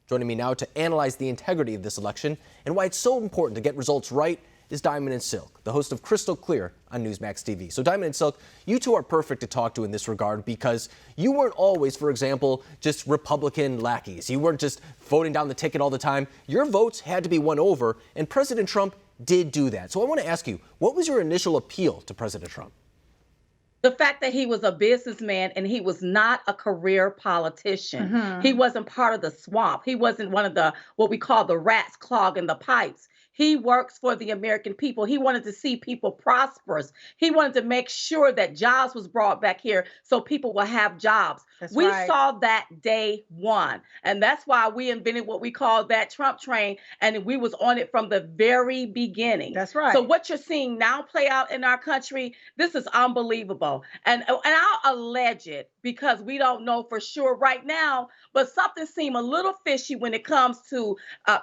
Joining me now to analyze the integrity of this election and why it's so important to get results right is Diamond and Silk, the host of Crystal Clear on Newsmax TV. So Diamond and Silk, you two are perfect to talk to in this regard because you weren't always, for example, just Republican lackeys. You weren't just voting down the ticket all the time. Your votes had to be won over, and President Trump did do that. So I want to ask you, what was your initial appeal to President Trump? The fact that he was a businessman and he was not a career politician. He wasn't part of the swamp. He wasn't one of the, what we call the rats clogging the pipes. He works for the American people. He wanted to see people prosperous. He wanted to make sure that jobs was brought back here so people will have jobs. We saw that day one. And that's why we invented what we call that Trump train. And we was on it from the very beginning. That's right. So what you're seeing now play out in our country, this is unbelievable. And I'll allege it because we don't know for sure right now, but something seemed a little fishy when it comes to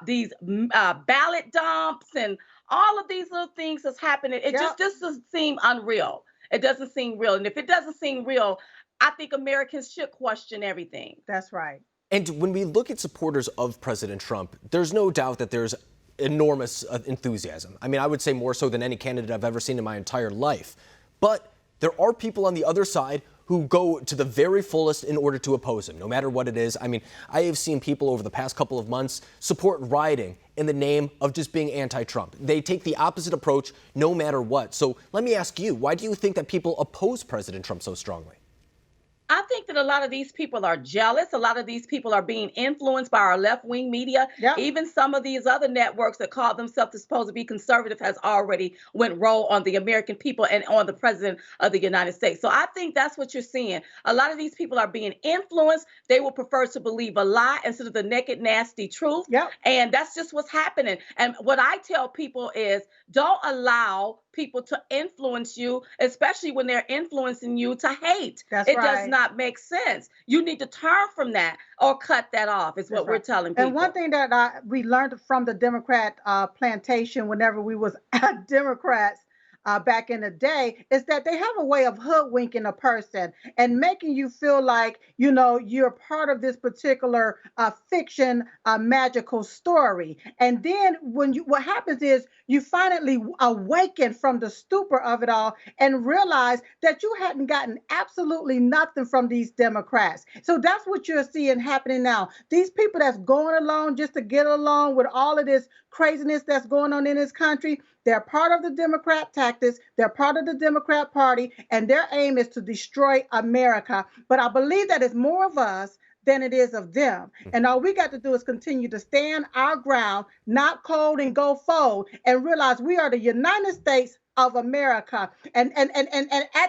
these ballot dumps and all of these little things that's happening. It just doesn't seem unreal. It doesn't seem real. And if it doesn't seem real, I think Americans should question everything. That's right. And when we look at supporters of President Trump, there's no doubt that there's enormous enthusiasm. I mean, I would say more so than any candidate I've ever seen in my entire life. But there are people on the other side who go to the very fullest in order to oppose him, no matter what it is. I mean, I have seen people over the past couple of months support rioting in the name of just being anti-Trump. They take the opposite approach no matter what. So let me ask you, why do you think that people oppose President Trump so strongly? I think that a lot of these people are jealous. A lot of these people are being influenced by our left-wing media. Even some of these other networks that call themselves supposed to be conservative has already went roll on the American people and on the president of the United States. So I think that's what you're seeing. A lot of these people are being influenced. They will prefer to believe a lie instead of the naked, nasty truth. And that's just what's happening. And what I tell people is don't allow people to influence you, especially when they're influencing you to hate. It does not make sense. You need to turn from that or cut that off is what we're telling people. And one thing that we learned from the Democrat plantation whenever we was Democrats back in the day is that they have a way of hoodwinking a person and making you feel like, you know, you're part of this particular fiction, magical story. And then what happens is you finally awaken from the stupor of it all and realize that you hadn't gotten absolutely nothing from these Democrats. So that's what you're seeing happening now. These people that's going along just to get along with all of this craziness that's going on in this country, they're part of the Democrat tactics. They're part of the Democrat Party, and their aim is to destroy America. But I believe that it's more of us than it is of them. And all we got to do is continue to stand our ground, not cold and go forward, and realize we are the United States of America. And at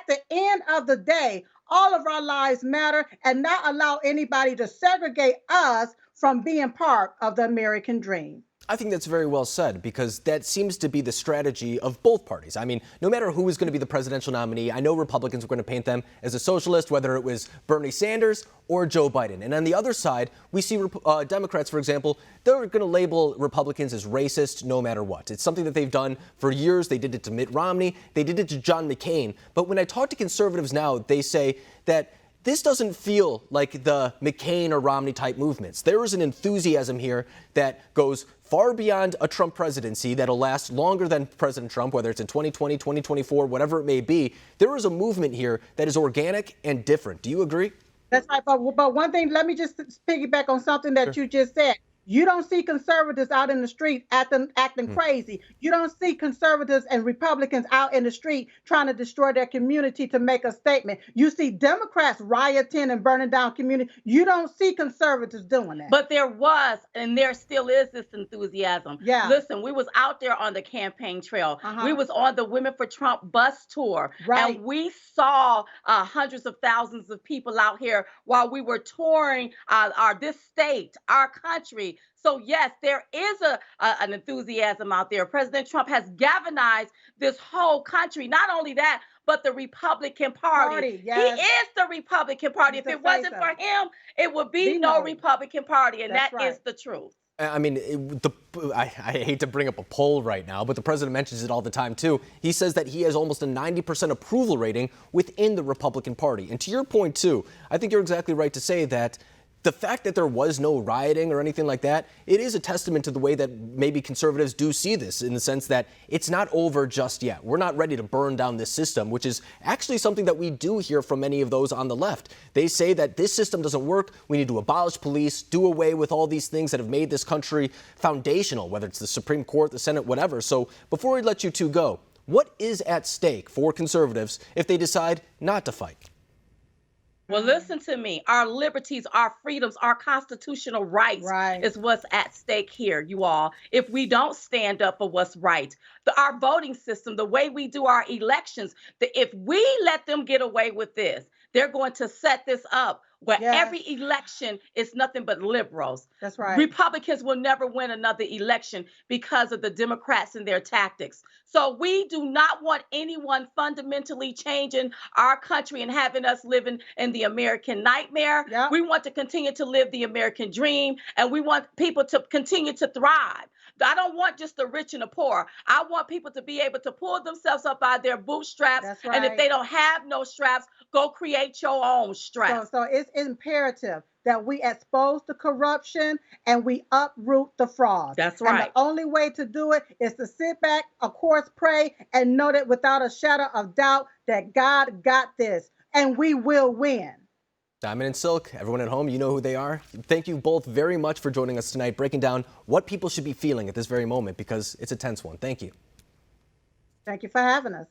the end of the day, all of our lives matter, and not allow anybody to segregate us from being part of the American dream. I think that's very well said, because that seems to be the strategy of both parties. I mean, no matter who is going to be the presidential nominee, I know Republicans were going to paint them as a socialist, whether it was Bernie Sanders or Joe Biden. And on the other side, we see Democrats, for example, they're going to label Republicans as racist no matter what. It's something that they've done for years. They did it to Mitt Romney. They did it to John McCain. But when I talk to conservatives now, they say that this doesn't feel like the McCain or Romney type movements. There is an enthusiasm here that goes far beyond a Trump presidency that'll last longer than President Trump, whether it's in 2020, 2024, whatever it may be. There is a movement here that is organic and different. Do you agree? That's right. But one thing, let me just piggyback on something that you just said. You don't see conservatives out in the street acting crazy. You don't see conservatives and Republicans out in the street trying to destroy their community to make a statement. You see Democrats rioting and burning down community. You don't see conservatives doing that. But there was, and there still is, this enthusiasm. Listen, we was out there on the campaign trail. We was on the Women for Trump bus tour. And we saw hundreds of thousands of people out here while we were touring this state, our country. So, yes, there is an enthusiasm out there. President Trump has galvanized this whole country. Not only that, but the Republican Party. He is the Republican Party. If it wasn't for him, it would be no Republican Party. And that is the truth. I mean, I hate to bring up a poll right now, but the president mentions it all the time, too. He says that he has almost a 90% approval rating within the Republican Party. And to your point, too, I think you're exactly right to say that the fact that there was no rioting or anything like that, it is a testament to the way that maybe conservatives do see this, in the sense that it's not over just yet. We're not ready to burn down this system, which is actually something that we do hear from many of those on the left. They say that this system doesn't work. We need to abolish police, do away with all these things that have made this country foundational, whether it's the Supreme Court, the Senate, whatever. So before we let you two go, what is at stake for conservatives if they decide not to fight? Well, listen to me. Our liberties, our freedoms, our constitutional rights is what's at stake here, you all. If we don't stand up for what's right, our voting system, the way we do our elections, if we let them get away with this, they're going to set this up where every election is nothing but liberals. That's right. Republicans will never win another election because of the Democrats and their tactics. So we do not want anyone fundamentally changing our country and having us living in the American nightmare. Yep. We want to continue to live the American dream, and we want people to continue to thrive. I don't want just the rich and the poor. I want people to be able to pull themselves up out of their bootstraps. That's right. And if they don't have no straps, go create your own straps. So it's imperative that we expose the corruption and we uproot the fraud. That's right. And the only way to do it is to sit back, of course, pray, and know that without a shadow of doubt that God got this and we will win. Diamond and Silk, everyone at home, you know who they are. Thank you both very much for joining us tonight, breaking down what people should be feeling at this very moment, because it's a tense one. Thank you. Thank you for having us.